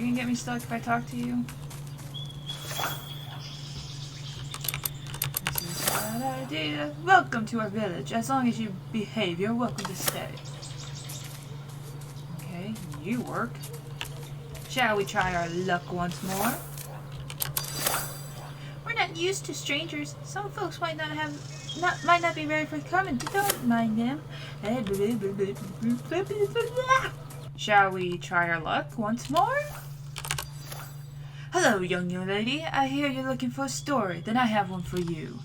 gonna get me stuck if I talk to you? This is what I do. Welcome to our village. As long as you behave, you're welcome to stay. Okay, you work. Shall we try our luck once more? We're not used to strangers. Some folks might not be very forthcoming. Don't mind them. Shall we try our luck once more? Hello, young lady. I hear you're looking for a story. Then I have one for you.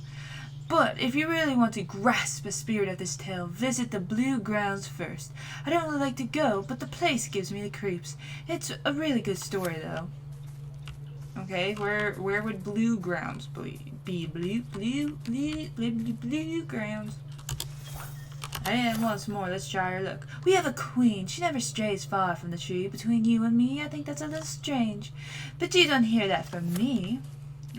But if you really want to grasp the spirit of this tale, visit the Blue Grounds first. I don't really like to go, but the place gives me the creeps. It's a really good story, though. Okay, where would Blue Grounds be? Blue Grounds. And once more, let's try her luck. We have a queen. She never strays far from the tree. Between you and me, I think that's a little strange. But you don't hear that from me.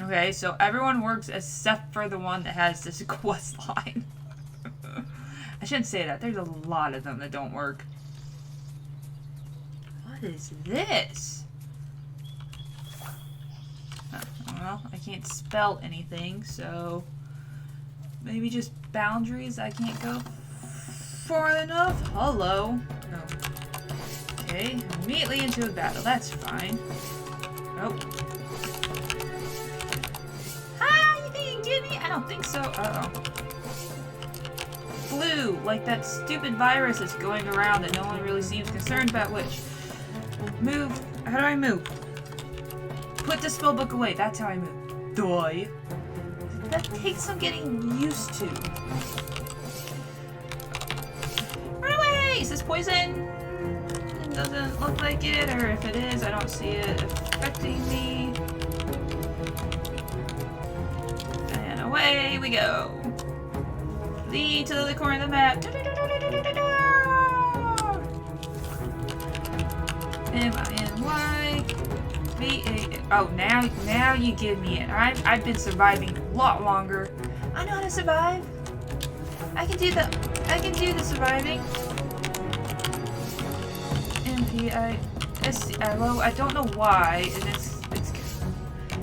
Okay, so everyone works except for the one that has this quest line. I shouldn't say that. There's a lot of them that don't work. What is this? Well, I can't spell anything, so maybe just boundaries. I can't go far enough. Hello. Oh. Okay, immediately into a battle. That's fine. Oh. Ah, you think you can get me? I don't think so. Uh-oh. Blue, like that stupid virus that's going around that no one really seems concerned about. Which? Move. How do I move? Put the spellbook away. That's how I move. Die. That takes some getting used to. Run away! Is this poison? It doesn't look like it, or if it is, I don't see it affecting me. And away we go. Lead to the other corner of the map. M-I-N-Y. Oh, now you give me it. I've been surviving a lot longer. I know how to survive. I can do the surviving. M-P-I-S-C-I-L-O. I don't know why, and it's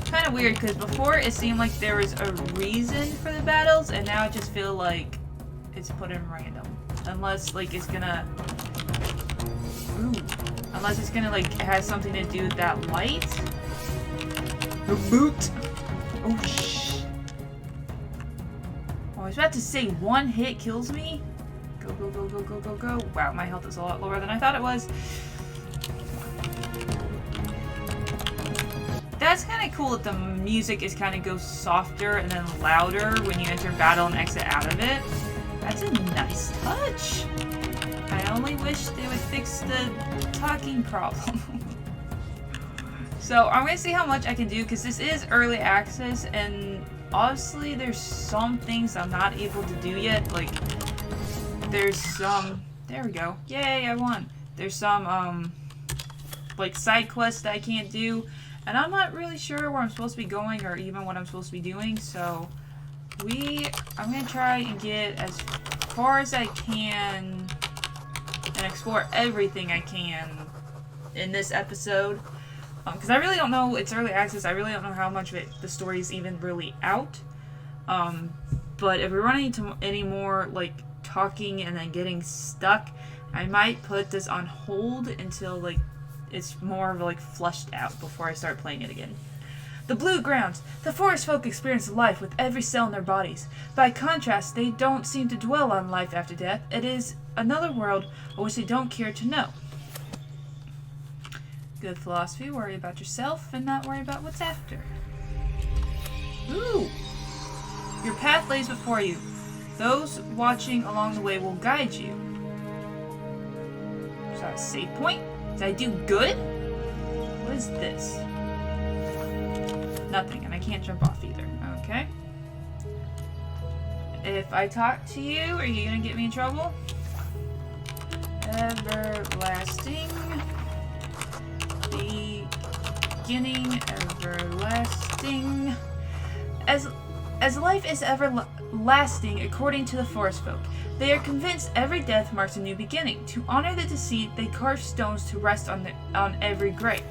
kind of weird because before it seemed like there was a reason for the battles, and now I just feel like it's put in random, unless like it's gonna. Ooh. Unless it's gonna, like, it has something to do with that light. The boot! Oh, shh. Oh, I was about to say one hit kills me. Go, go, go, go, go, go, go. Wow, my health is a lot lower than I thought it was. That's kind of cool that the music is kind of goes softer and then louder when you enter battle and exit out of it. That's a nice touch. I only wish they would fix the talking problem. So I'm going to see how much I can do because this is early access and obviously there's some things I'm not able to do yet. Like there's some, there we go. Yay, I won. There's some like side quests that I can't do and I'm not really sure where I'm supposed to be going or even what I'm supposed to be doing. So I'm going to try and get as far as I can and explore everything I can in this episode. Because I really don't know, it's early access, I really don't know how much of it, the story is even really out. But if we run into any more, like, talking and then getting stuck, I might put this on hold until, like, it's more, like, flushed out before I start playing it again. The Blue Grounds. The forest folk experience life with every cell in their bodies. By contrast, they don't seem to dwell on life after death. It is another world of which they don't care to know. Good philosophy. Worry about yourself and not worry about what's after. Ooh! Your path lays before you. Those watching along the way will guide you. Is that a save point? Did I do good? What is this? Nothing, and I can't jump off either. Okay. If I talk to you, are you gonna get me in trouble? Everlasting. Beginning. Everlasting. As life is everlasting according to the forest folk, they are convinced every death marks a new beginning. To honor the deceased, they carve stones to rest on every grave.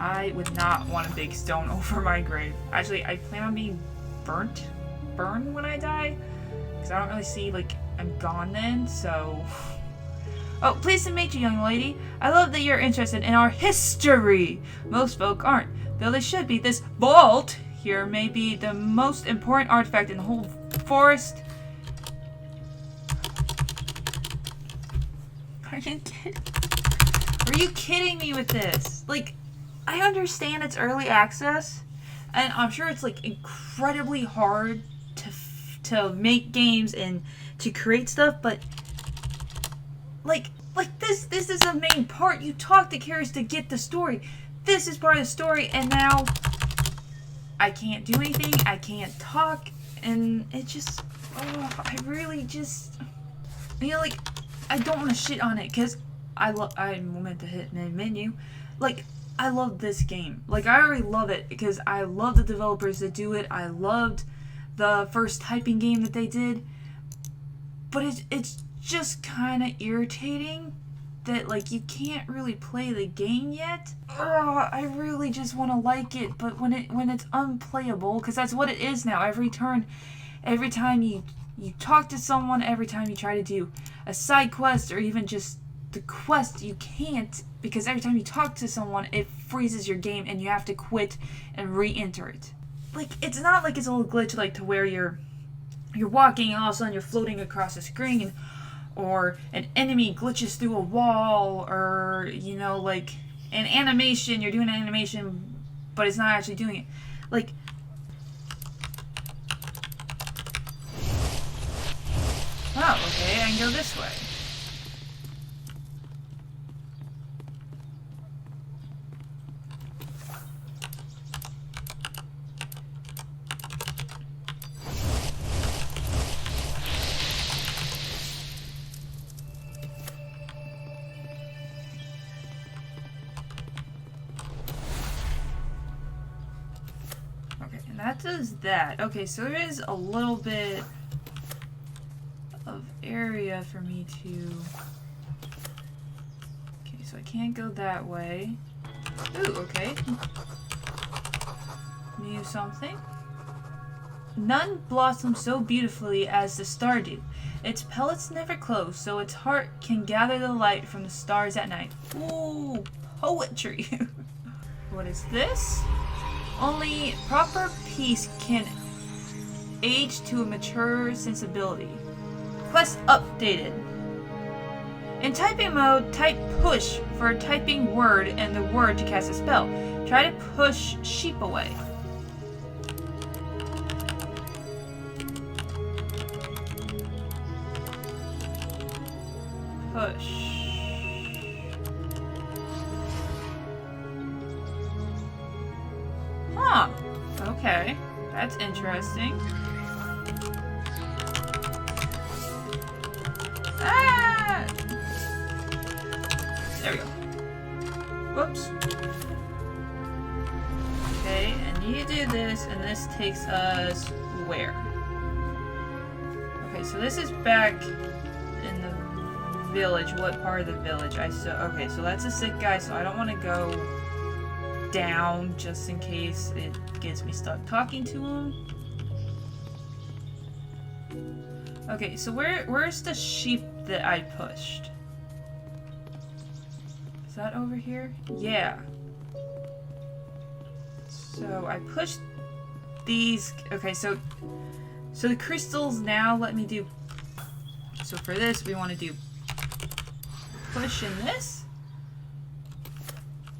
I would not want a big stone over my grave. Actually, I plan on being burned when I die. Because I don't really see, like, I'm gone then, so... Oh, pleased to meet you, young lady. I love that you're interested in our history. Most folk aren't, though they should be. This vault here may be the most important artifact in the whole forest. Are you kidding? Are you kidding me with this? Like, I understand it's early access, and I'm sure it's, like, incredibly hard to make games and to create stuff, but... Like this is the main part. You talk to characters to get the story. This is part of the story, and now I can't do anything. I can't talk, and it just, I really just, you know, like, I don't want to shit on it, because I meant to hit menu. Like, I love this game. Like, I already love it, because I love the developers that do it. I loved the first typing game that they did, but it's just kind of irritating that, like, you can't really play the game yet. I really just want to like it, but when it's unplayable, because that's what it is now. Every turn, every time you talk to someone, every time you try to do a side quest or even just the quest, you can't, because every time you talk to someone, it freezes your game and you have to quit and re-enter it. Like, it's not like it's a little glitch, like, to where you're walking and all of a sudden you're floating across the screen, or an enemy glitches through a wall, or, you know, like, an animation, you're doing an animation, but it's not actually doing it. Like, oh, okay, I can go this way. That does that. Okay, so there is a little bit of area for me to... Okay, so I can't go that way. Ooh, okay. New something. None blossom so beautifully as the star do. Its pellets never close, so its heart can gather the light from the stars at night. Ooh, poetry. What is this? Only proper peace can age to a mature sensibility. Quest updated. In typing mode, type push for a typing word and the word to cast a spell. Try to push sheep away. Push. Huh. Okay. That's interesting. Ah! There we go. Whoops. Okay, and you do this, and this takes us where? Okay, so this is back in the village. What part of the village? Okay, so that's a sick guy, so I don't want to go down just in case it gets me stuck talking to him. Okay, so where's the sheep that I pushed? Is that over here? Yeah. So I pushed these. Okay, so the crystals now let me do. So for this, we want to do push in this,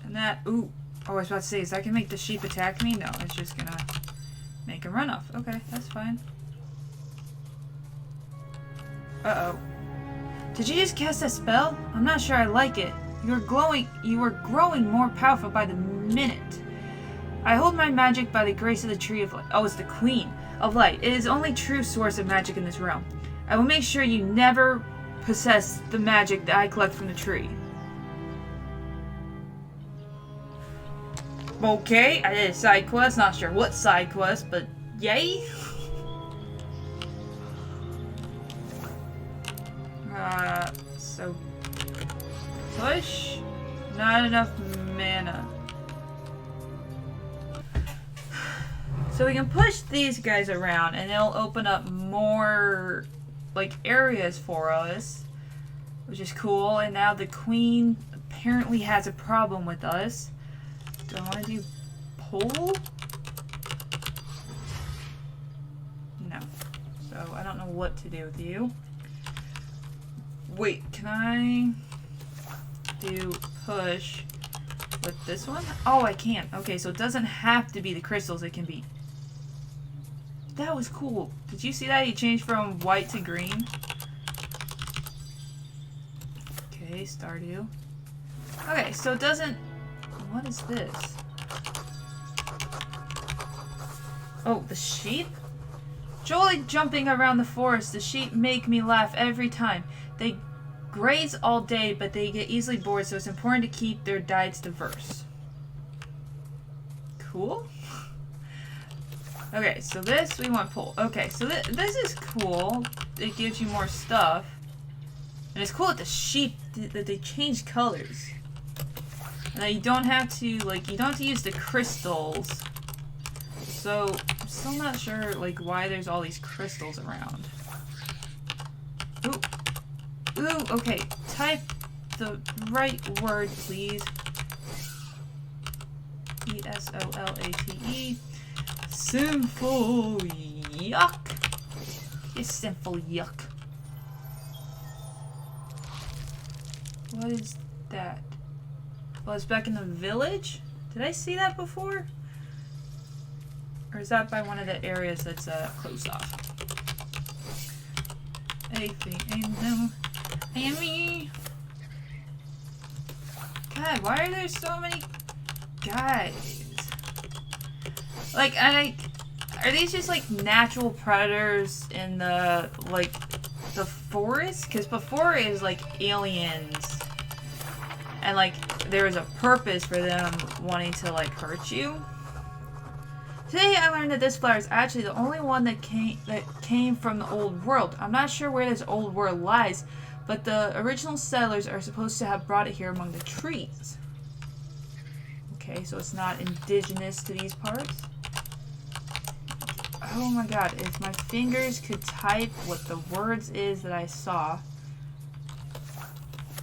and that. Ooh. Oh, I was about to say, is that gonna make the sheep attack me? No, it's just gonna make him run off. Okay, that's fine. Uh-oh. Did you just cast that spell? I'm not sure I like it. You are growing more powerful by the minute. I hold my magic by the grace of the Tree of Light. Oh, it's the Queen of Light. It is the only true source of magic in this realm. I will make sure you never possess the magic that I collect from the tree. Okay, I did a side quest. Not sure what side quest, but yay. So push. Not enough mana. So we can push these guys around and it'll open up more like areas for us, which is cool. And now the queen apparently has a problem with us. Do I want to do pole? No. So I don't know what to do with you. Wait, can I do push with this one? Oh, I can. Okay, so it doesn't have to be the crystals. It can be... That was cool. Did you see that? He changed from white to green. Okay, Stardew. Okay, so it doesn't... What is this? Oh, the sheep? Jolly jumping around the forest. The sheep make me laugh every time. They graze all day, but they get easily bored, so it's important to keep their diets diverse. Cool. Okay, so this, we want pole. Okay, so this is cool. It gives you more stuff. And it's cool that the sheep, that they change colors. Now you don't have to, like, you don't have to use the crystals. So, I'm still not sure, like, why there's all these crystals around. Ooh. Ooh, okay. Type the right word, please. E-S-O-L-A-T-E. Sinful yuck. It's sinful yuck. What is that? Oh, it's back in the village? Did I see that before? Or is that by one of the areas that's closed off? Anything ain't no enemy. God, why are there so many guys? Like, are these just like natural predators in the, like, the forest? Because before it was like aliens. And like, there was a purpose for them wanting to like hurt you. Today I learned that this flower is actually the only one that came from the old world. I'm not sure where this old world lies, but the original settlers are supposed to have brought it here among the trees. Okay, so it's not indigenous to these parts. Oh my god, if my fingers could type what the words is that I saw.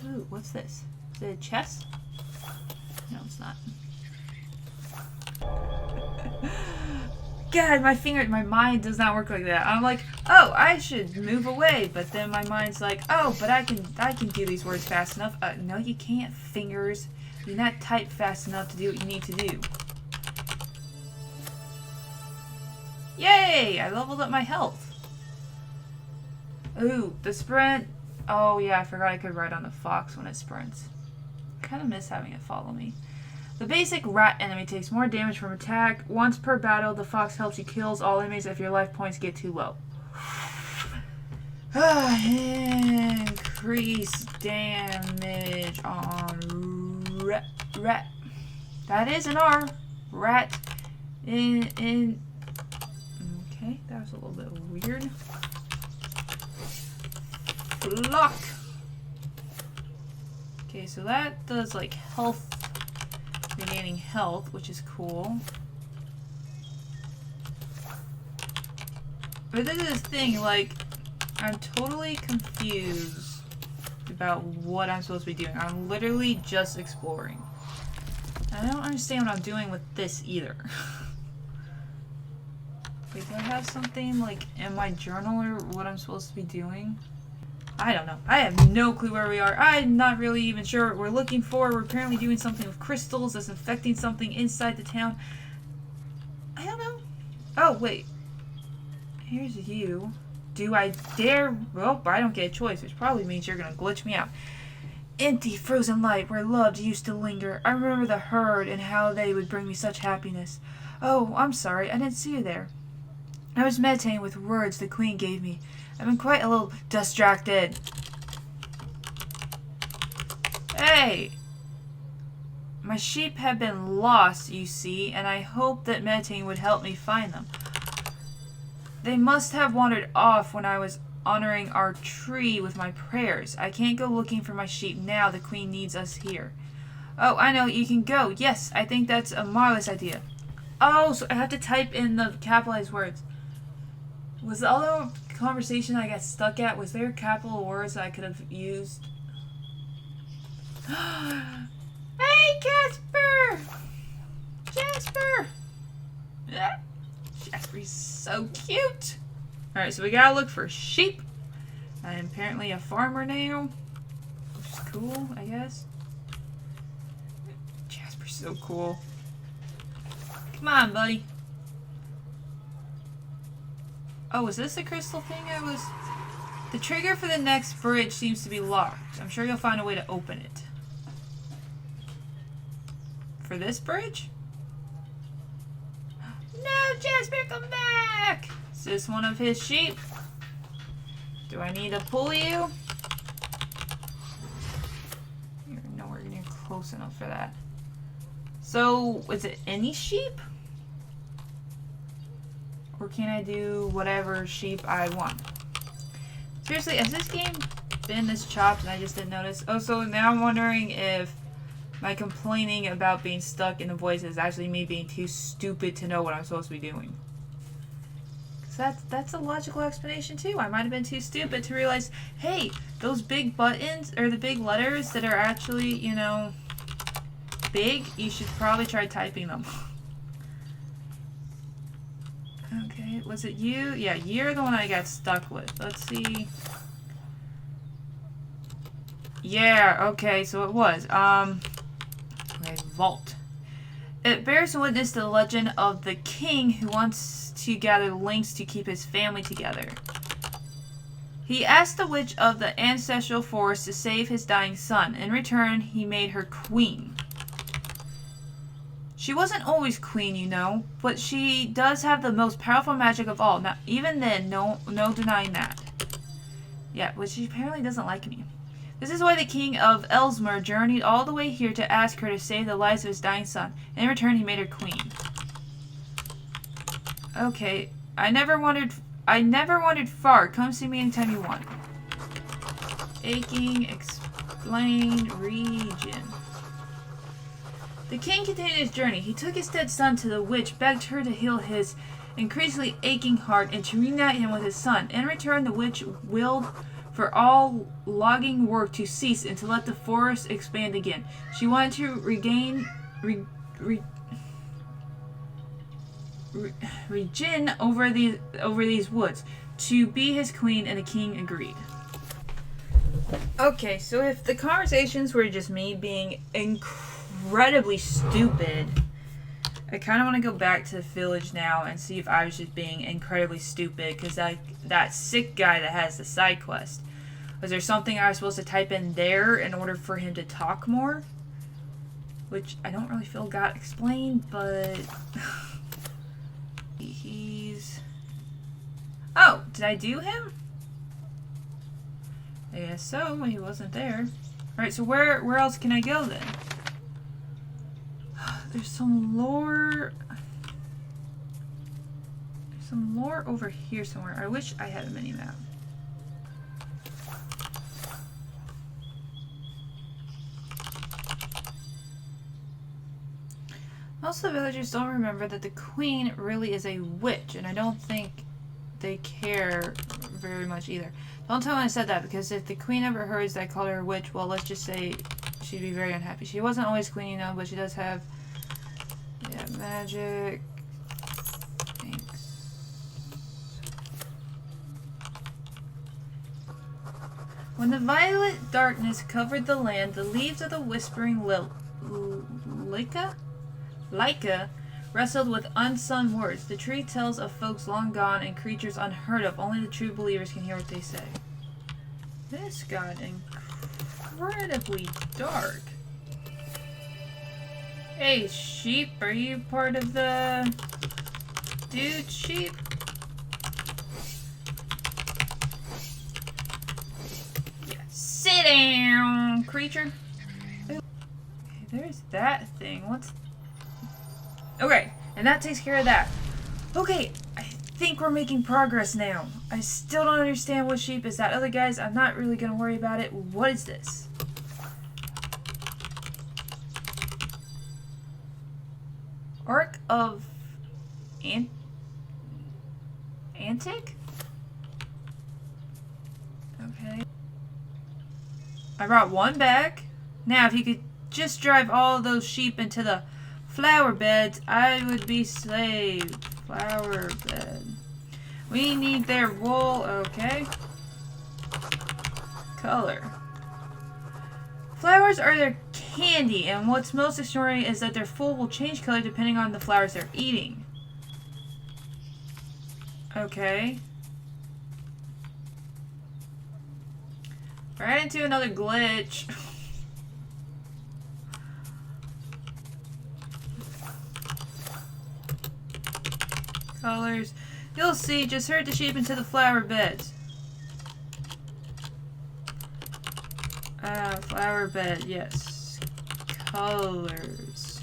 Ooh, what's this? Is it a chest? No, it's not. God, my mind does not work like that. I'm like, oh, I should move away, but then my mind's like, oh, but I can do these words fast enough. No, you can't, fingers. You're not type fast enough to do what you need to do. Yay! I leveled up my health. Ooh, the sprint. Oh yeah, I forgot I could ride on the fox when it sprints. Kind of miss having it follow me. The basic rat enemy takes more damage from attack. Once per battle, the fox helps you kills all enemies if your life points get too low. Increase damage on rat. That is an R. Rat. Okay, that was a little bit weird. Block. Okay, so that does like health. Regaining health, which is cool. But this is the thing, like, I'm totally confused about what I'm supposed to be doing. I'm literally just exploring. I don't understand what I'm doing with this either. Wait, do I have something, like, in my journal or what I'm supposed to be doing? I don't know. I have no clue where we are. I'm not really even sure what we're looking for. We're apparently doing something with crystals that's infecting something inside the town. I don't know. Oh, wait. Here's you. Do I dare? Well, I don't get a choice, which probably means you're going to glitch me out. Empty, frozen light where love used to linger. I remember the herd and how they would bring me such happiness. Oh, I'm sorry. I didn't see you there. I was meditating with words the queen gave me. I've been quite a little distracted. Hey! My sheep have been lost, you see, and I hoped that meditating would help me find them. They must have wandered off when I was honoring our tree with my prayers. I can't go looking for my sheep now. The queen needs us here. Oh, I know. You can go. Yes, I think that's a marvelous idea. Oh, so I have to type in the capitalized words. Was the other conversation I got stuck at, was there capital words that I could have used? Hey, Casper! Jasper! Jasper's so cute! Alright, so we gotta look for sheep. I'm apparently a farmer now. Which is cool, I guess. Jasper's so cool. Come on, buddy. Oh, is this the crystal thing I was... The trigger for the next bridge seems to be locked. I'm sure you'll find a way to open it. For this bridge? No, Jasper, come back! Is this one of his sheep? Do I need to pull you? You're nowhere near close enough for that. So, is it any sheep? Or can I do whatever sheep I want? Seriously, has this game been this chopped and I just didn't notice? Oh, so now I'm wondering if my complaining about being stuck in the voice is actually me being too stupid to know what I'm supposed to be doing. Because that's a logical explanation too. I might have been too stupid to realize, hey, those big buttons, or the big letters that are actually, you know, big, you should probably try typing them. Okay, was it you? Yeah, you're the one I got stuck with. Let's see. Yeah, okay, so it was. Okay, vault. It bears witness to the legend of the king who wants to gather links to keep his family together. He asked the witch of the ancestral forest to save his dying son. In return, he made her queen. She wasn't always queen, you know, but she does have the most powerful magic of all. Now, even then, no denying that. Yeah, but she apparently doesn't like me. This is why the king of Elsmer journeyed all the way here to ask her to save the lives of his dying son. In return, he made her queen. Okay, I never wandered far. Come see me anytime you want. Aching, explain, region. The king continued his journey. He took his dead son to the witch, begged her to heal his increasingly aching heart and to reunite him with his son. In return, the witch willed for all logging work to cease and to let the forest expand again. She wanted to regain region over these woods, to be his queen, and the king agreed. Okay, so if the conversations were just me being incredibly stupid, I kind of want to go back to the village now and see if I was just being incredibly stupid, because that sick guy that has the side quest, was there something I was supposed to type in there in order for him to talk more? Which I don't really feel got explained, but he's... Oh, did I do him? I guess so, he wasn't there. Alright, so where else can I go then? There's some lore... There's some lore over here somewhere. I wish I had a mini-map. Most of the villagers don't remember that the queen really is a witch, and I don't think they care very much either. Don't tell me I said that, because if the queen ever heard that I called her a witch, well, let's just say she'd be very unhappy. She wasn't always queen, you know, but she does have... Yeah, magic. Thanks. When the violet darkness covered the land, the leaves of the whispering Lyca wrestled with unsung words. The tree tells of folks long gone and creatures unheard of. Only the true believers can hear what they say. This got incredibly dark. Hey, sheep, are you part of the dude sheep? Yeah, sit down, creature. Okay, there's that thing. What's... Okay, and that takes care of that. Okay, I think we're making progress now. I still don't understand what sheep is. That other guy's, I'm not really going to worry about it. What is this? Ark of Antic? Okay. I brought one back. Now, if you could just drive all those sheep into the flower beds, I would be saved. Flower bed. We need their wool. Okay. Color. Flowers are their candy, and what's most extraordinary is that their wool will change color depending on the flowers they're eating. Okay. Right into another glitch. Colors. You'll see, just herd the sheep into the flower beds. Flower bed, yes. Colors.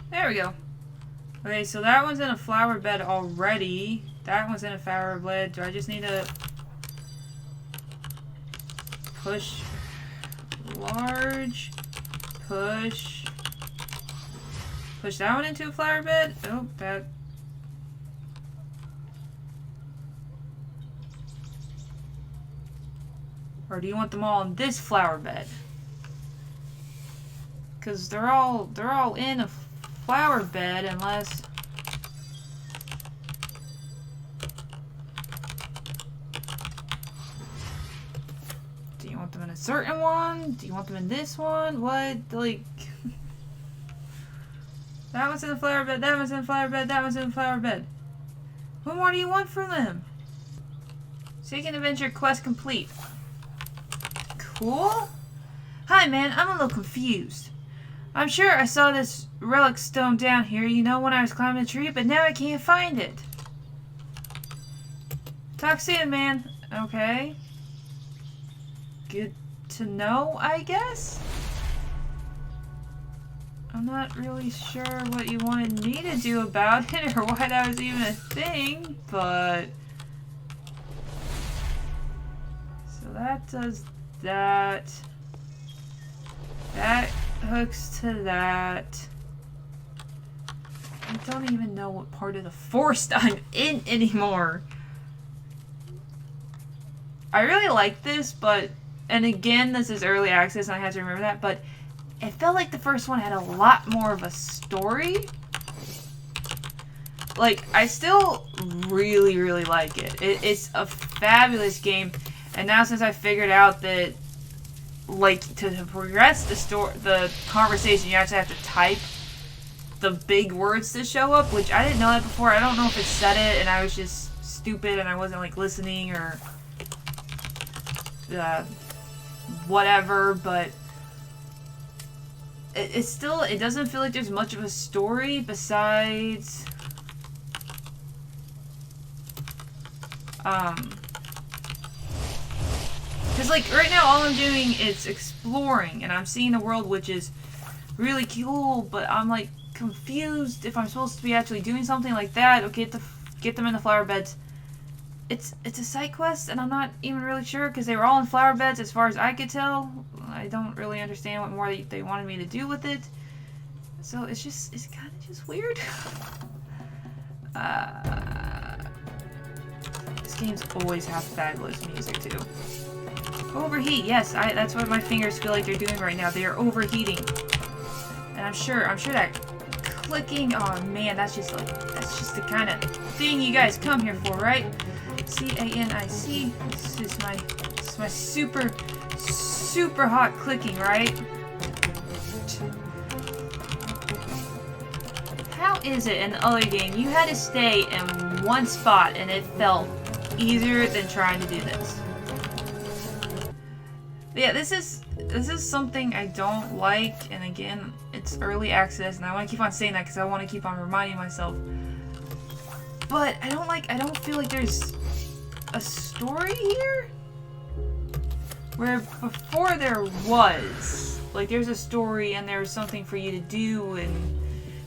There we go. Okay, so that one's in a flower bed already. That one's in a flower bed. Do I just need to push large, push that one into a flower bed? Oh, that. Or do you want them all in this flower bed? Because they're all in a flower bed unless. Do you want them in a certain one? Do you want them in this one? What? Like. That one's in the flower bed, that one's in the flower bed, that one's in the flower bed. What more do you want from them? Seek an adventure quest complete. Cool? Hi man, I'm a little confused. I'm sure I saw this relic stone down here, you know, when I was climbing the tree, but now I can't find it. Talk soon, man. Okay. Good to know, I guess? I'm not really sure what you wanted me to do about it or why that was even a thing, but... So that does that. That hooks to that. I don't even know what part of the forest I'm in anymore. I really like this, but... And again, this is early access and I have to remember that, but... It felt like the first one had a lot more of a story. Like, I still really, really like it. It's a fabulous game. And now since I figured out that, like, to progress the conversation, you actually have to type the big words to show up, which I didn't know that before. I don't know if it said it and I was just stupid and I wasn't, like, listening or whatever, but... It's still, it doesn't feel like there's much of a story besides, because like right now all I'm doing is exploring and I'm seeing the world, which is really cool, but I'm like confused if I'm supposed to be actually doing something like that or get them in the flower beds. It's a side quest and I'm not even really sure because they were all in flower beds as far as I could tell. I don't really understand what more they wanted me to do with it. So it's kind of just weird. This game's always have fabulous music too. Overheat, yes, that's what my fingers feel like they're doing right now. They are overheating. And I'm sure that clicking, oh man, that's just the kind of thing you guys come here for, right? C-A-N-I-C. This is my super hot clicking, right? How is it in the other game you had to stay in one spot and it felt easier than trying to do this? But yeah, this is something I don't like, and again, it's early access, and I want to keep on saying that because I want to keep on reminding myself. But I don't feel like there's a story here? Where before there was, like there's a story and there's something for you to do and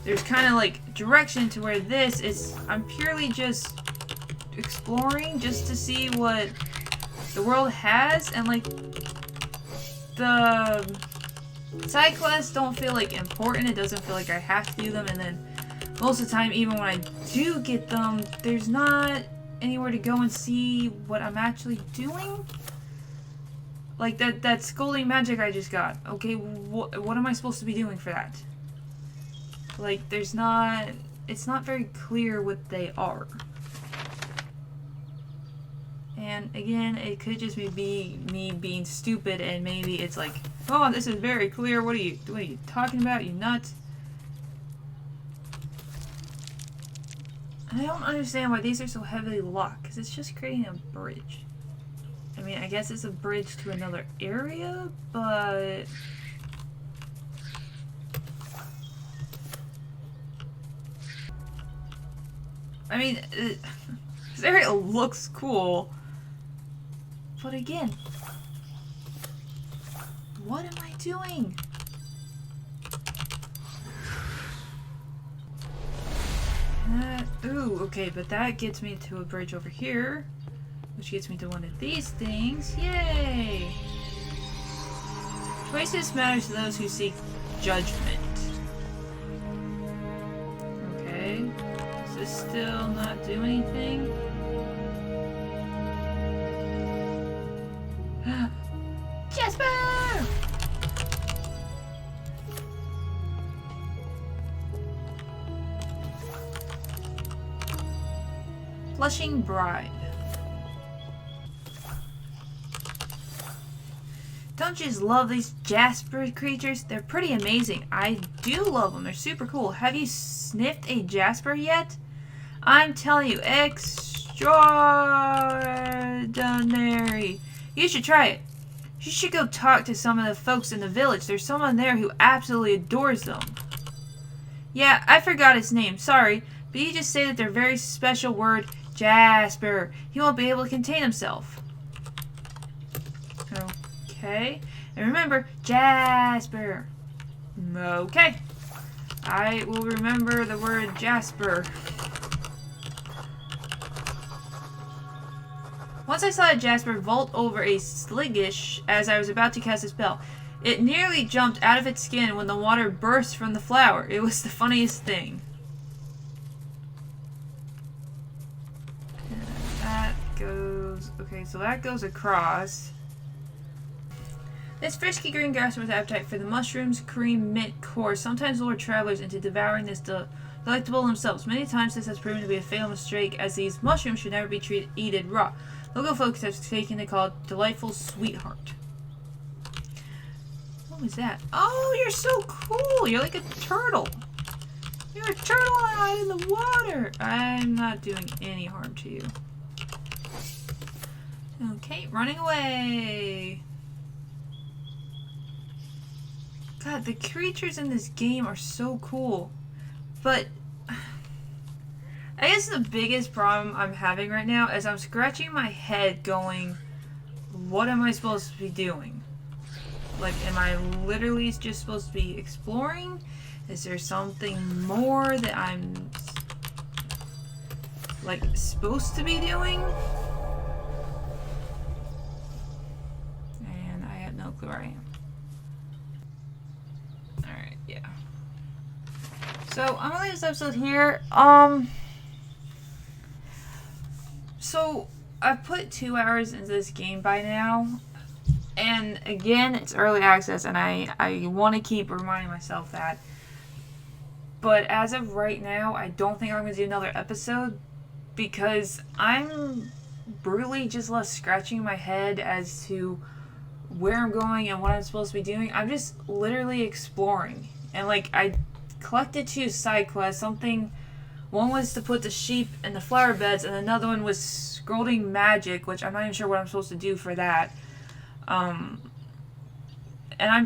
there's kind of like direction to where this is, I'm purely just exploring just to see what the world has, and like the side quests don't feel like important, it doesn't feel like I have to do them, and then most of the time, even when I do get them, there's not anywhere to go and see what I'm actually doing. Like that scolding magic I just got. Okay, what am I supposed to be doing for that? Like, it's not very clear what they are. And again, it could just be me being stupid, and maybe it's like, oh, this is very clear. What are you talking about? You nuts? I don't understand why these are so heavily locked, because it's just creating a bridge. I mean, I guess it's a bridge to another area, but... I mean, this area looks cool, but again, what am I doing? Ooh, okay, but that gets me to a bridge over here, which gets me to one of these things. Yay! Choices matters to those who seek judgment. Okay. Does this still not do anything? Jasper! Blushing Bride. Don't you just love these Jasper creatures? They're pretty amazing. I do love them. They're super cool. Have you sniffed a Jasper yet? I'm telling you, extraordinary. You should try it. You should go talk to some of the folks in the village. There's someone there who absolutely adores them. Yeah, I forgot his name. Sorry. But you just say that their very special word, Jasper. He won't be able to contain himself. Okay. And remember, Jasper. Okay. I will remember the word Jasper. Once I saw a Jasper vault over a sluggish as I was about to cast a spell. It nearly jumped out of its skin when the water burst from the flower. It was the funniest thing. And that goes... Okay, so that goes across. This frisky green grass with appetite for the mushrooms, cream, mint, core sometimes lure travelers into devouring this delectable themselves. Many times this has proven to be a fatal mistake, as these mushrooms should never be eaten raw. Local folks have taken to call it delightful sweetheart. What was that? Oh, you're so cool! You're like a turtle. You're a turtle out in the water. I'm not doing any harm to you. Okay, running away. God, the creatures in this game are so cool. But I guess the biggest problem I'm having right now is I'm scratching my head going, what am I supposed to be doing? Like, am I literally just supposed to be exploring? Is there something more that I'm, like, supposed to be doing? And I have no clue where I am. Alright, yeah. So, I'm gonna leave this episode here. So, I've put 2 hours into this game by now. And again, it's early access, and I want to keep reminding myself that. But as of right now, I don't think I'm going to do another episode, because I'm brutally just left scratching my head as to where I'm going and what I'm supposed to be doing. I'm just literally exploring. And like, I collected 2 side quests. One was to put the sheep in the flower beds, and another one was scrolling magic, which I'm not even sure what I'm supposed to do for that. And I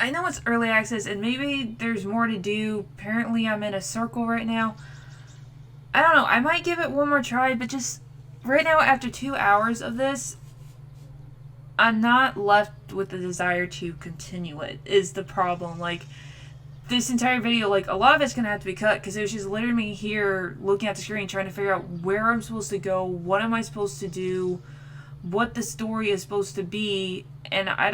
know it's early access and maybe there's more to do. Apparently I'm in a circle right now. I don't know. I might give it one more try, but just right now after 2 hours of this, I'm not left with the desire to continue it, is the problem. Like, this entire video, like, a lot of it's going to have to be cut, because it was just literally me here looking at the screen trying to figure out where I'm supposed to go, what am I supposed to do, what the story is supposed to be, and I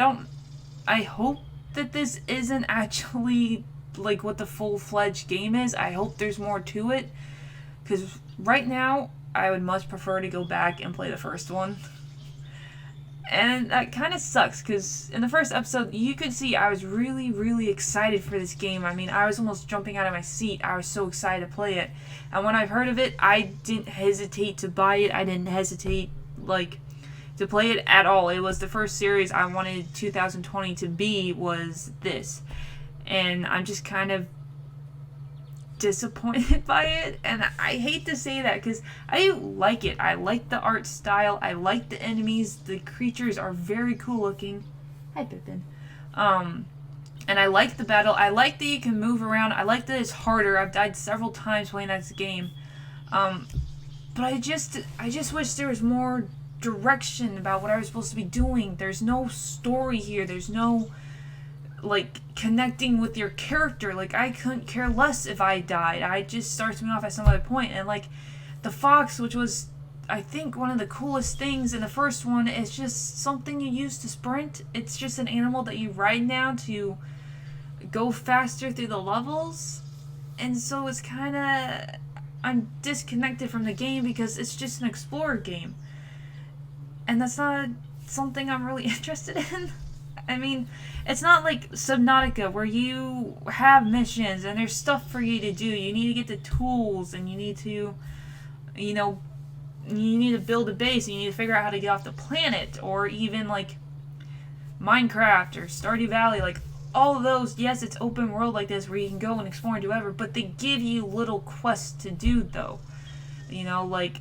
hope that this isn't actually like what the full-fledged game is. I hope there's more to it, because right now I would much prefer to go back and play the first one. And that kind of sucks, because in the first episode, you could see I was really, really excited for this game. I mean, I was almost jumping out of my seat. I was so excited to play it. And when I've heard of it, I didn't hesitate to buy it. I didn't hesitate, like, to play it at all. It was the first series I wanted 2020 to be, was this. And I'm just kind of disappointed by it, and I hate to say that because I like it. I like the art style. I like the enemies. The creatures are very cool looking. Hi, Pippin. And I like the battle. I like that you can move around. I like that it's harder. I've died several times playing this game. But I just wish there was more direction about what I was supposed to be doing. There's no story here. There's no, like, connecting with your character. Like, I couldn't care less if I died. I just starts me off at some other point. And, like, the fox, which was, I think, one of the coolest things in the first one, is just something you use to sprint. It's just an animal that you ride now to go faster through the levels. And so it's kind of, I'm disconnected from the game because it's just an explorer game. And that's not something I'm really interested in. I mean, it's not like Subnautica where you have missions and there's stuff for you to do. You need to get the tools and you need to, you know, you need to build a base and you need to figure out how to get off the planet. Or even like Minecraft or Stardew Valley, like all of those. Yes, it's open world like this where you can go and explore and do whatever, but they give you little quests to do though. You know, like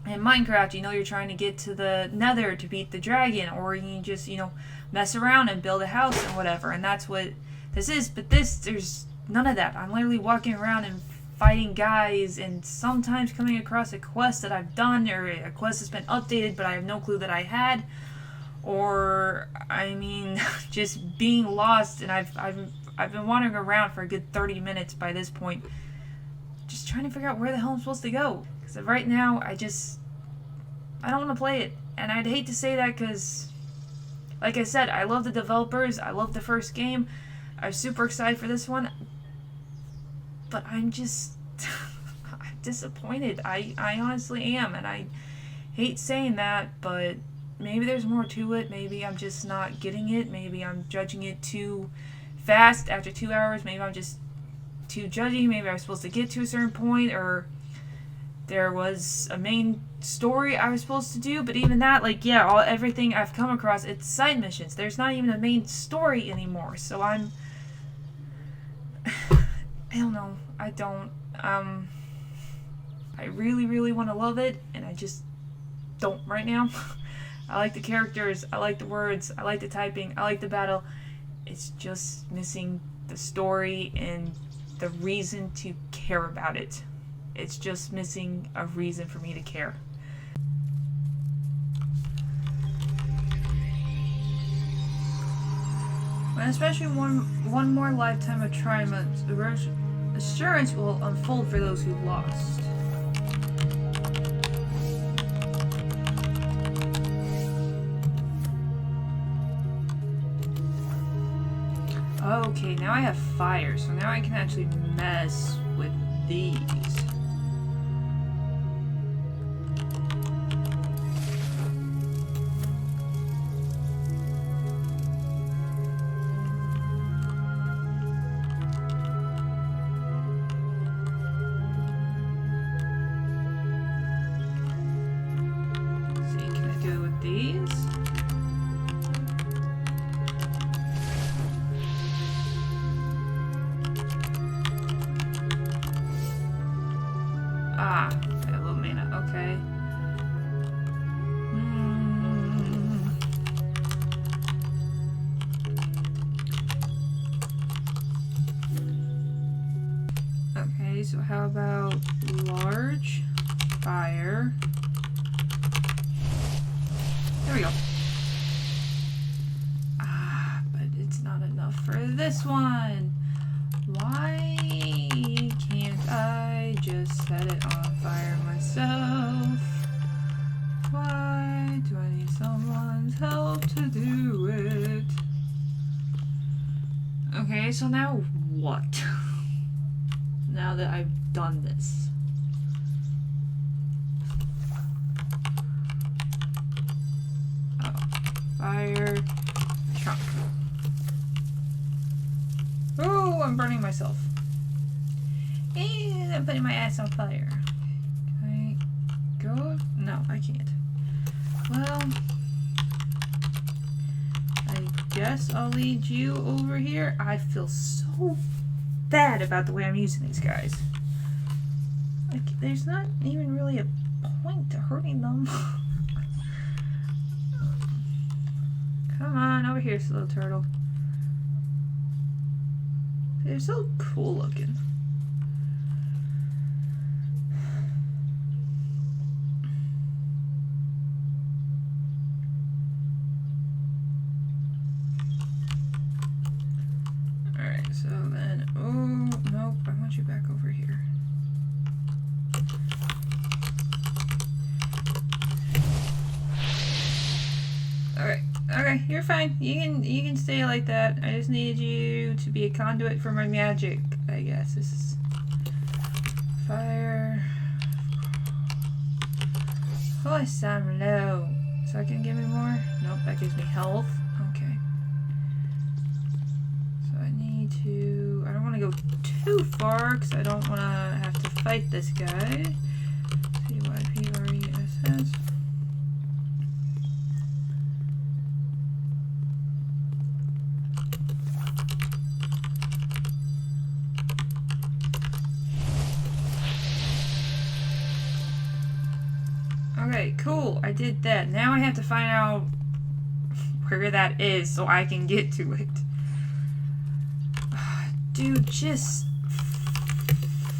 in Minecraft, you know, you're trying to get to the Nether to beat the dragon, or you can just, you know, mess around and build a house and whatever, and that's what this is. But this, there's none of that. I'm literally walking around and fighting guys, and sometimes coming across a quest that I've done, or a quest that's been updated but I have no clue that I had, or I mean just being lost. And I've been wandering around for a good 30 minutes by this point, just trying to figure out where the hell I'm supposed to go. Because right now I don't want to play it. And I'd hate to say that because, like I said, I love the developers. I love the first game. I'm super excited for this one. But I'm just I'm disappointed. I honestly am. And I hate saying that, but maybe there's more to it. Maybe I'm just not getting it. Maybe I'm judging it too fast after 2 hours. Maybe I'm just too judgy. Maybe I was supposed to get to a certain point, or there was a main story I was supposed to do. But even that, like, yeah, everything I've come across, it's side missions. There's not even a main story anymore. So I don't know. I don't. I really, really want to love it, and I just don't right now. I like the characters. I like the words. I like the typing. I like the battle. It's just missing the story and the reason to care about it. It's just missing a reason for me to care. And especially one more lifetime of triumph, assurance will unfold for those who lost. Okay, now I have fire, so now I can actually mess with these. Ah, I have a little mana. Okay. Okay, so how about large fire? There we go. Ah, but it's not enough for this one. Why can't I just set it on fire myself? Why do I need someone's help to do it? Okay, so now what? Now that I've done this. Oh, fire trunk. Oh, I'm burning myself. And I'm putting my ass on fire. Can I go? No, I can't. Well, I guess I'll lead you over here. I feel so bad about the way I'm using these guys. Like, there's not even really a point to hurting them. Come on, over here, little turtle. They're so cool looking. Alright, so then, oh, nope, I want you back over here. Alright, okay, you're fine. You can stay like that. I just needed you to be a conduit for my magic, I guess. This is fire. Oh, I'm low. Is that gonna give me more? Nope, that gives me health. Okay. So I need to... I don't want to go too far because I don't want to have to fight this guy. C-Y-P-R-E-S-S. Okay, cool. I did that. Now I have to find out where that is so I can get to it. Dude, just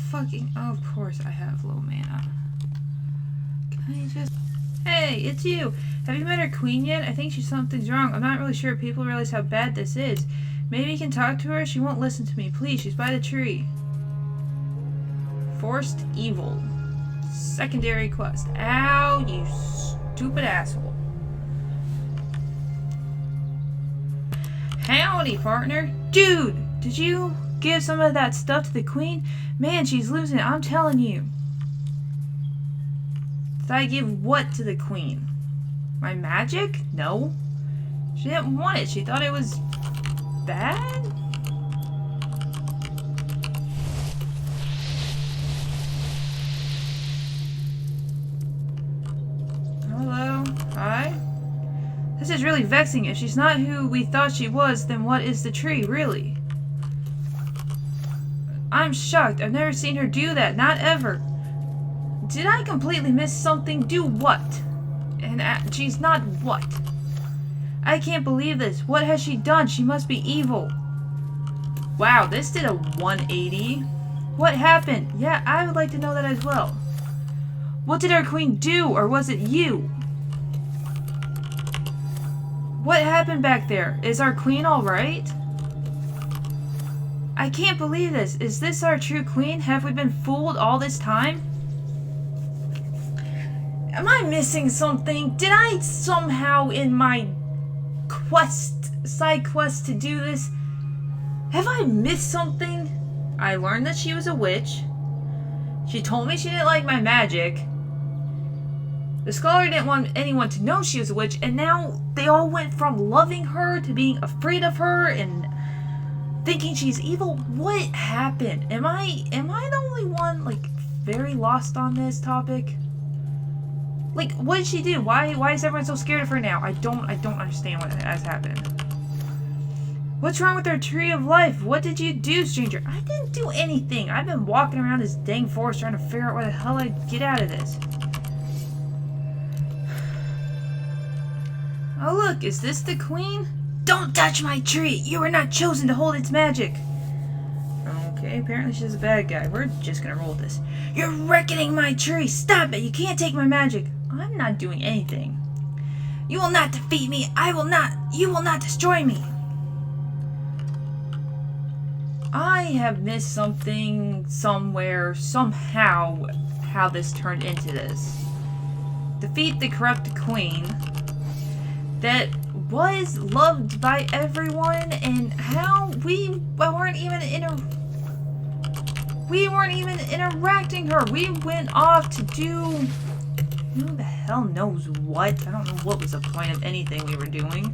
fucking... Oh, of course I have low mana. Can I just... Hey, it's you. Have you met our queen yet? I think something's wrong. I'm not really sure if people realize how bad this is. Maybe you can talk to her? She won't listen to me. Please, she's by the tree. Forced evil. Secondary quest. Ow, you stupid asshole. Howdy, partner. Dude, did you give some of that stuff to the queen? Man, she's losing it, I'm telling you. Did I give what to the queen? My magic? No. She didn't want it. She thought it was bad? Hello? Hi? This is really vexing. If she's not who we thought she was, then what is the tree, really? I'm shocked. I've never seen her do that. Not ever. Did I completely miss something? Do what? And she's not what? I can't believe this. What has she done? She must be evil. Wow, this did a 180. What happened? Yeah, I would like to know that as well. What did our queen do, or was it you? What happened back there? Is our queen alright? I can't believe this. Is this our true queen? Have we been fooled all this time? Am I missing something? Did I somehow in my side quest to do this, have I missed something? I learned that she was a witch. She told me she didn't like my magic. The scholar didn't want anyone to know she was a witch, and now they all went from loving her to being afraid of her and thinking she's evil. What happened? Am I the only one like very lost on this topic? Like, what did she do? Why is everyone so scared of her now? I don't understand what has happened. What's wrong with our tree of life? What did you do, stranger? I didn't do anything. I've been walking around this dang forest trying to figure out where the hell I'd get out of this. Oh look, is this the queen? Don't touch my tree! You were not chosen to hold its magic! Okay, apparently she's a bad guy. We're just gonna roll with this. You're wrecking my tree! Stop it! You can't take my magic! I'm not doing anything. You will not defeat me! You will not destroy me! I have missed something, somewhere, somehow, how this turned into this. Defeat the corrupt queen that was loved by everyone, and how we weren't even interacting her. We went off to do who the hell knows what. I don't know what was the point of anything we were doing.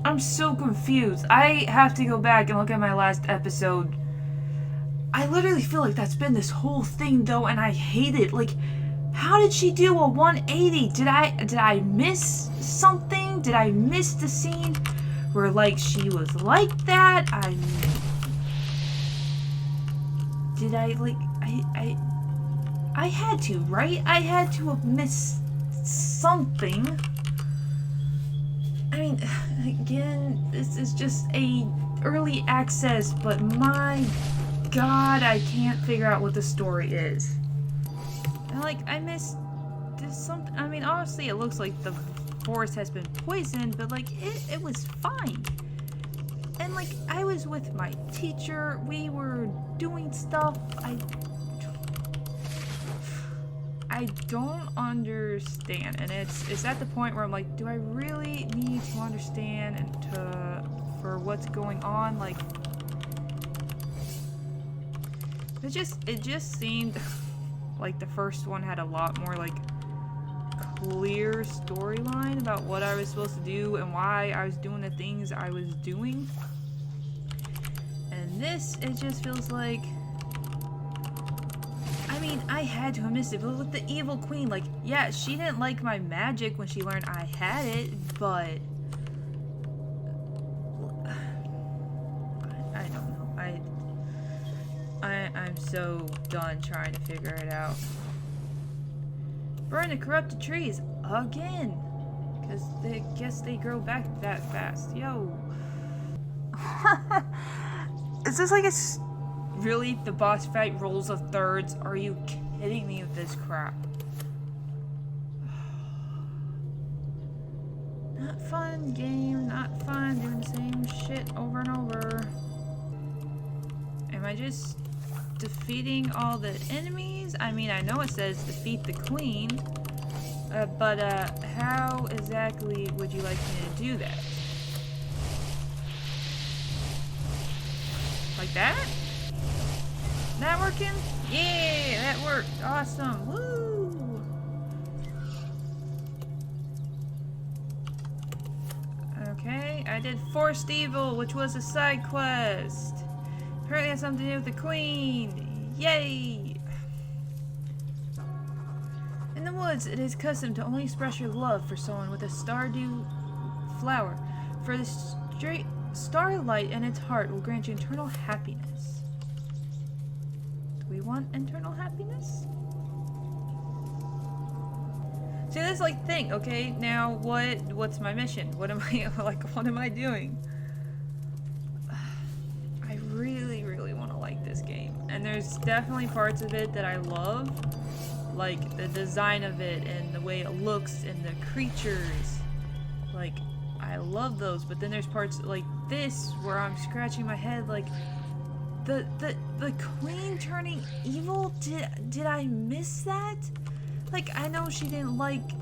I'm so confused. I have to go back and look at my last episode. I literally feel like that's been this whole thing though, and I hate it. Like, how did she do a 180? Did I miss something? Did I miss the scene where like she was like that? Did I like I had to, right? I had to have missed something. I mean, again, this is just a early access, but my God, I can't figure out what the story is. And like, I missed something. I mean, obviously, it looks like the forest has been poisoned, but like, it was fine. And like, I was with my teacher. We were doing stuff. I don't understand, and it's at the point where I'm like, do I really need to understand for what's going on? Like, it just seemed like the first one had a lot more like clear storyline about what I was supposed to do and why I was doing the things I was doing. And this, it just feels like, I mean, I had to have missed it, but with the evil queen, like, yeah, she didn't like my magic when she learned I had it, but I don't know. I'm so done trying to figure it out. Burn the corrupted trees again, because they guess they grow back that fast. Yo. Is this like really the boss fight rolls of thirds? Are you kidding me with this crap? Not fun, game. Not fun doing the same shit over and over. Am I just defeating all the enemies? I mean, I know it says defeat the queen, but how exactly would you like me to do that? Like that? That working? Yeah, that worked. Awesome. Woo! Okay, I did Forced Evil, which was a side quest. Apparently it has something to do with the queen. Yay! In the woods, it is custom to only express your love for someone with a stardew flower. For the straight starlight in its heart will grant you eternal happiness. Do we want eternal happiness? See, this like thing, okay? Now what's my mission? What am I like what am I doing? I really want to like this game. And there's definitely parts of it that I love. Like the design of it and the way it looks and the creatures. Like, I love those, but then there's parts like this where I'm scratching my head like the queen turning evil? Did I miss that? Like, I know she didn't like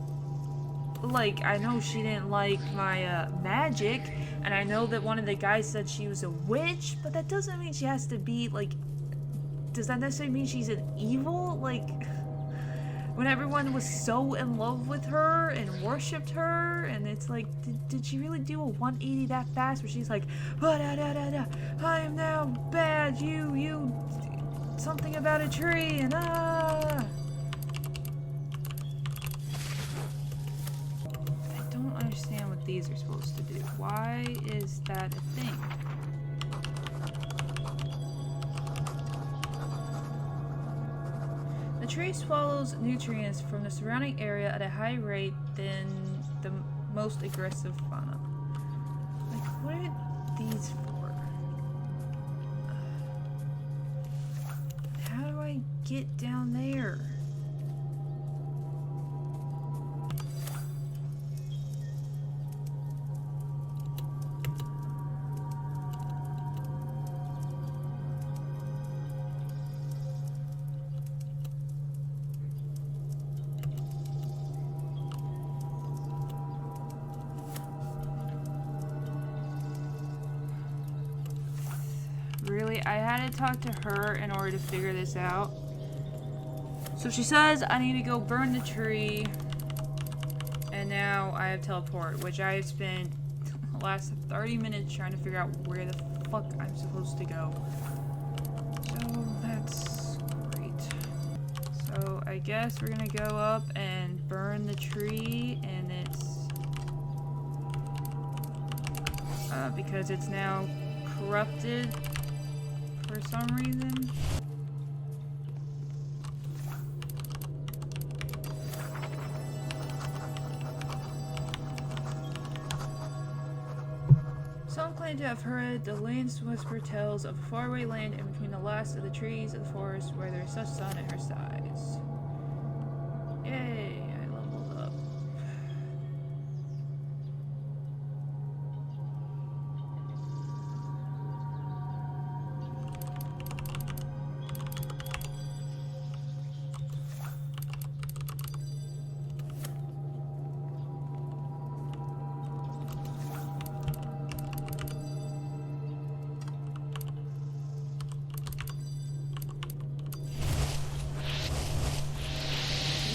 my magic, and I know that one of the guys said she was a witch, but that doesn't mean she has to be like, does that necessarily mean she's an evil? Like, when everyone was so in love with her and worshipped her, and it's like, did she really do a 180 that fast where she's like, I am now bad, you, something about a tree, and I don't understand what these are supposed to do. Why is that a thing? The tree swallows nutrients from the surrounding area at a higher rate than the most aggressive fauna. Like, what are these for? How do I get down there? I had to talk to her in order to figure this out. So she says I need to go burn the tree. And now I have teleport, which I have spent the last 30 minutes trying to figure out where the fuck I'm supposed to go. So that's great. So I guess we're gonna go up and burn the tree, and it's because it's now corrupted for some reason. Some claim to have heard the land's whisper tales of a faraway land in between the last of the trees of the forest where there is such sun at her size. Yay, I leveled up.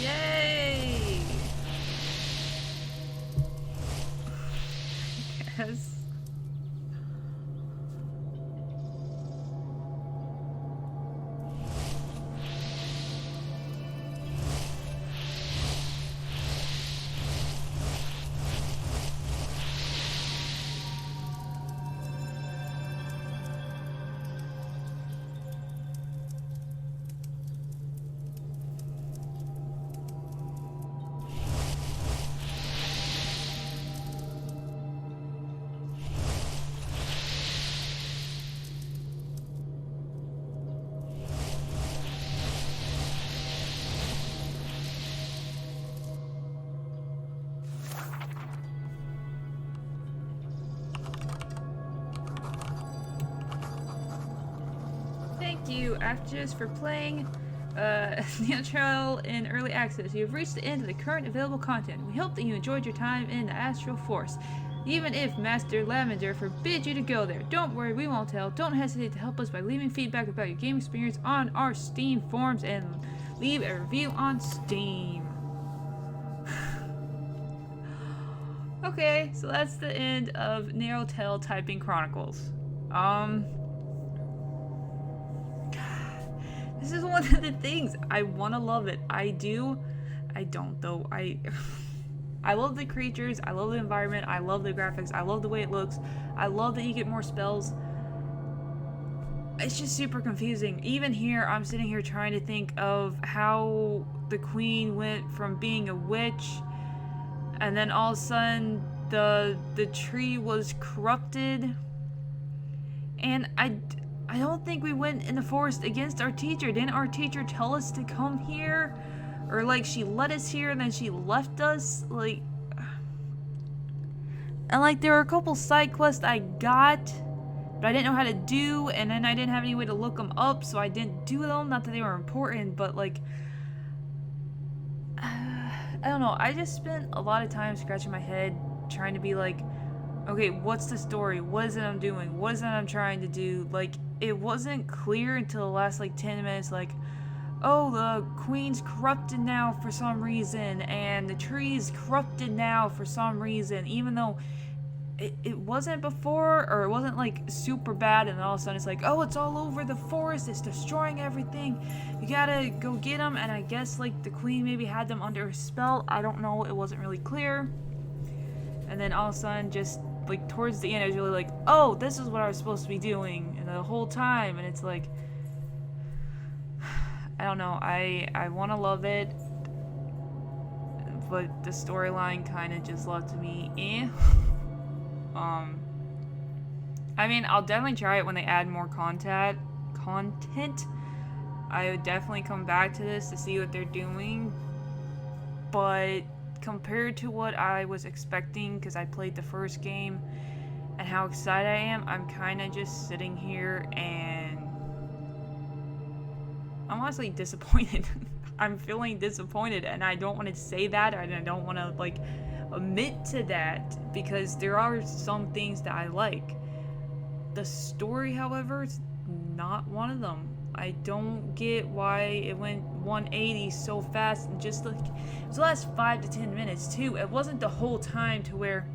Yay! Yes. Thank you, Actress, for playing Nanotale in early access. You have reached the end of the current available content. We hope that you enjoyed your time in the Astral Force. Even if Master Lavender forbids you to go there, don't worry, we won't tell. Don't hesitate to help us by leaving feedback about your game experience on our Steam forums and leave a review on Steam. Okay, so that's the end of Nanotale Typing Chronicles. This is one of the things. I want to love it. I do. I don't, though. I love the creatures. I love the environment. I love the graphics. I love the way it looks. I love that you get more spells. It's just super confusing. Even here, I'm sitting here trying to think of how the queen went from being a witch, and then all of a sudden the tree was corrupted. And I don't think we went in the forest against our teacher. Didn't our teacher tell us to come here? Or like she led us here and then she left us? Like, and like there were a couple side quests I got, but I didn't know how to do, and then I didn't have any way to look them up, so I didn't do them. Not that they were important, but like, I don't know. I just spent a lot of time scratching my head trying to be like, okay, what's the story? What is it I'm doing? What is it I'm trying to do? Like, it wasn't clear until the last like 10 minutes, like, oh, the queen's corrupted now for some reason, and the tree's corrupted now for some reason, even though it wasn't before, or it wasn't like super bad, and then all of a sudden it's like, oh, it's all over the forest, it's destroying everything, you gotta go get them. And I guess like the queen maybe had them under a spell, I don't know, it wasn't really clear. And then all of a sudden, just like towards the end, I was really like, oh, this is what I was supposed to be doing, and the whole time, and it's like, I don't know, I want to love it, but the storyline kind of just left me I mean, I'll definitely try it when they add more content. I would definitely come back to this to see what they're doing, but compared to what I was expecting, because I played the first game and how excited I am, I'm kind of just sitting here and I'm honestly disappointed. I'm feeling disappointed, and I don't want to say that, and I don't want to like admit to that, because there are some things that I like. The story, however, is not one of them. I don't get why it went 180 so fast, and just like, it was the last 5 to 10 minutes too. It wasn't the whole time to where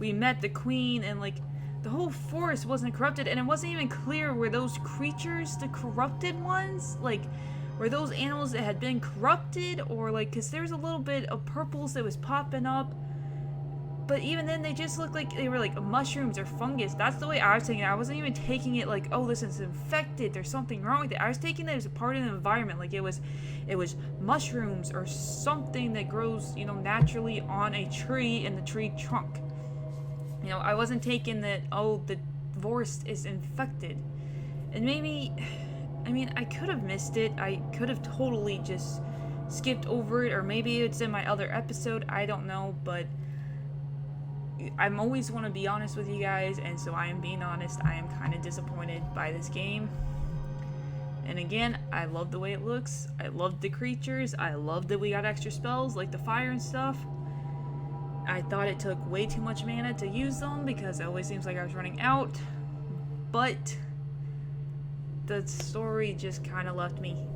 we met the queen and like the whole forest wasn't corrupted, and it wasn't even clear were those creatures the corrupted ones, like were those animals that had been corrupted, or like, because there's a little bit of purples that was popping up, but even then they just looked like they were like mushrooms or fungus. That's the way I was taking it. I wasn't even taking it like, oh, this is infected, there's something wrong with it. I was taking it as a part of the environment, like it was mushrooms or something that grows, you know, naturally on a tree in the tree trunk. You know, I wasn't taking that, oh, the forest is infected. And maybe, I mean, I could have missed it. I could have totally just skipped over it, or maybe it's in my other episode. I don't know, but I'm always want to be honest with you guys, and so I am being honest. I am kind of disappointed by this game. And again, I love the way it looks. I love the creatures. I love that we got extra spells like the fire and stuff. I thought it took way too much mana to use them because it always seems like I was running out. But the story just kind of left me,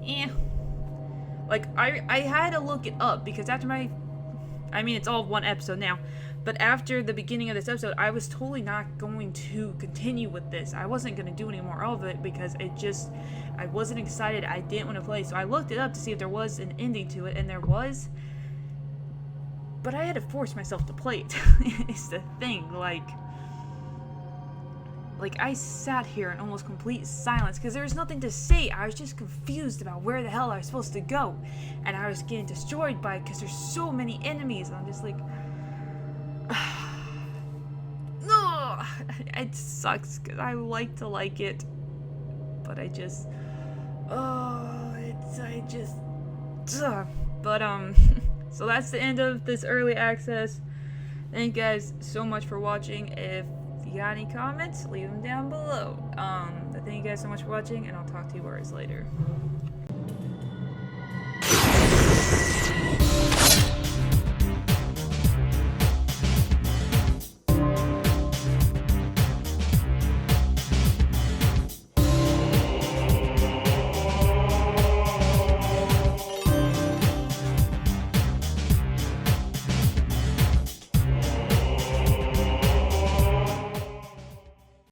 Like, I had to look it up because after I mean, it's all one episode now, but after the beginning of this episode, I was totally not going to continue with this. I wasn't going to do any more of it because I wasn't excited. I didn't want to play. So I looked it up to see if there was an ending to it, and there was. But I had to force myself to play it. It's the thing, like I sat here in almost complete silence because there was nothing to say. I was just confused about where the hell I was supposed to go, and I was getting destroyed by it because there's so many enemies, and I'm just like, no, it sucks because I like to like it, but so that's the end of this early access. Thank you guys so much for watching. If you got any comments, leave them down below. Thank you guys so much for watching, and I'll talk to you guys later.